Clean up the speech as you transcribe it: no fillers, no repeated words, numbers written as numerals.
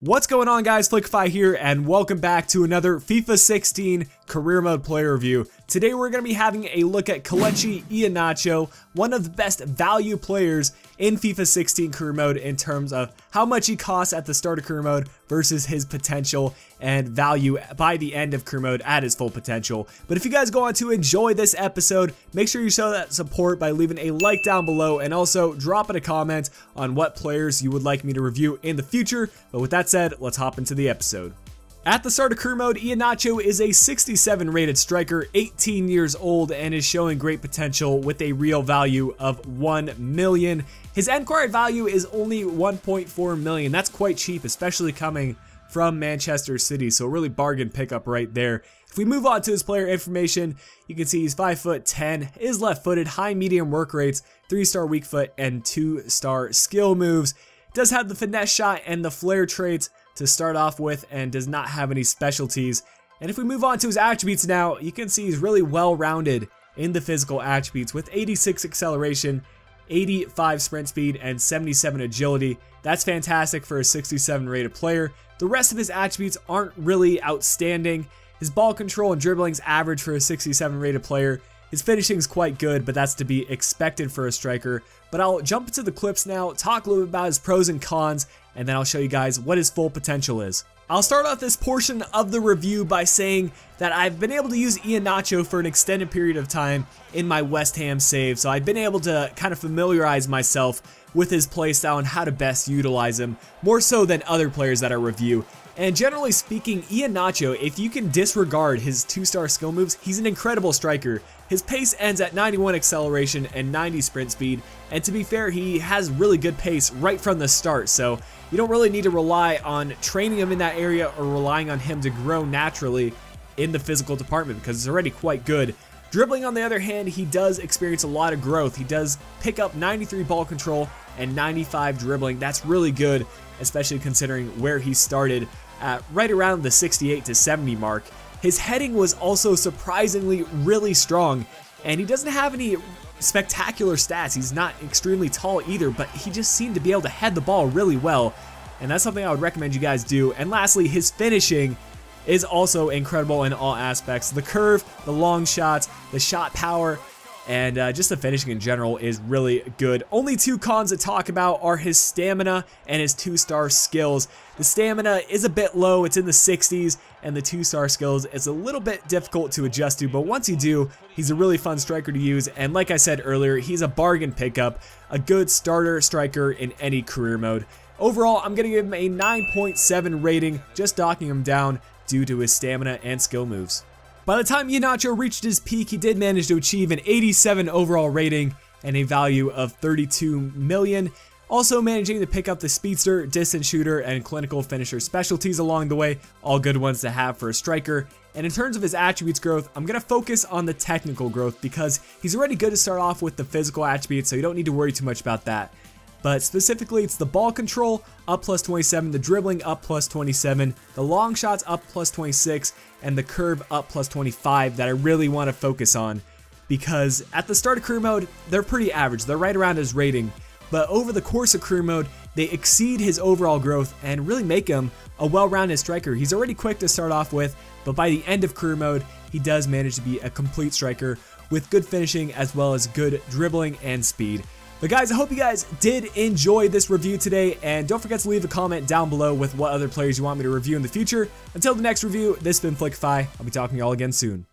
What's going on, guys? Flickify here, and welcome back to another FIFA 16 career mode player review. Today we're going to be having a look at Kelechi Iheanacho, one of the best value players in FIFA 16 career mode in terms of how much he costs at the start of career mode versus his potential and value by the end of career mode at his full potential. But if you guys go on to enjoy this episode, make sure you show that support by leaving a like down below and also dropping a comment on what players you would like me to review in the future. But with that said, let's hop into the episode. At the start of career mode, Iheanacho is a 67 rated striker, 18 years old, and is showing great potential with a real value of 1 million. His end card value is only 1.4 million. That's quite cheap, especially coming from Manchester City, so a really bargain pickup right there. If we move on to his player information, you can see he's 5'10", is left-footed, high medium work rates, 3-star weak foot, and 2-star skill moves. Does have the finesse shot and the flair traits to start off with, and does not have any specialties. And if we move on to his attributes now, you can see he's really well-rounded in the physical attributes with 86 acceleration, 85 sprint speed, and 77 agility. That's fantastic for a 67 rated player. The rest of his attributes aren't really outstanding. His ball control and dribbling's average for a 67 rated player. His finishing's quite good, but that's to be expected for a striker. But I'll jump into the clips now, talk a little bit about his pros and cons, and then I'll show you guys what his full potential is. I'll start off this portion of the review by saying that I've been able to use Iheanacho for an extended period of time in my West Ham save, so I've been able to kind of familiarize myself with his playstyle and how to best utilize him, more so than other players that I review. And generally speaking, Iheanacho, if you can disregard his 2-star skill moves, he's an incredible striker. His pace ends at 91 acceleration and 90 sprint speed, and to be fair, he has really good pace right from the start, so you don't really need to rely on training him in that area or relying on him to grow naturally in the physical department because it's already quite good. Dribbling, on the other hand, he does experience a lot of growth. He does pick up 93 ball control and 95 dribbling. That's really good, especially considering where he started at right around the 68 to 70 mark. His heading was also surprisingly really strong, and he doesn't have any spectacular stats. He's not extremely tall either, but he just seemed to be able to head the ball really well, and that's something I would recommend you guys do. And lastly, his finishing is also incredible in all aspects. The curve, the long shots, the shot power, and just the finishing in general is really good. Only two cons to talk about are his stamina and his 2-star skills. The stamina is a bit low, it's in the 60s, and the 2-star skills is a little bit difficult to adjust to, but once you do, he's a really fun striker to use, and like I said earlier, he's a bargain pickup, a good starter striker in any career mode. Overall, I'm going to give him a 9.7 rating, just docking him down due to his stamina and skill moves. By the time Iheanacho reached his peak, he did manage to achieve an 87 overall rating and a value of 32 million. Also managing to pick up the speedster, distance shooter, and clinical finisher specialties along the way, all good ones to have for a striker. And in terms of his attributes growth, I'm going to focus on the technical growth because he's already good to start off with the physical attributes, so you don't need to worry too much about that. But specifically, it's the ball control up plus 27, the dribbling up plus 27, the long shots up plus 26, and the curve up plus 25 that I really want to focus on. Because at the start of career mode, they're pretty average, they're right around his rating. But over the course of career mode, they exceed his overall growth and really make him a well-rounded striker. He's already quick to start off with, but by the end of career mode, he does manage to be a complete striker with good finishing as well as good dribbling and speed. But guys, I hope you guys did enjoy this review today, and don't forget to leave a comment down below with what other players you want me to review in the future. Until the next review, this has been Flickify. I'll be talking to y'all again soon.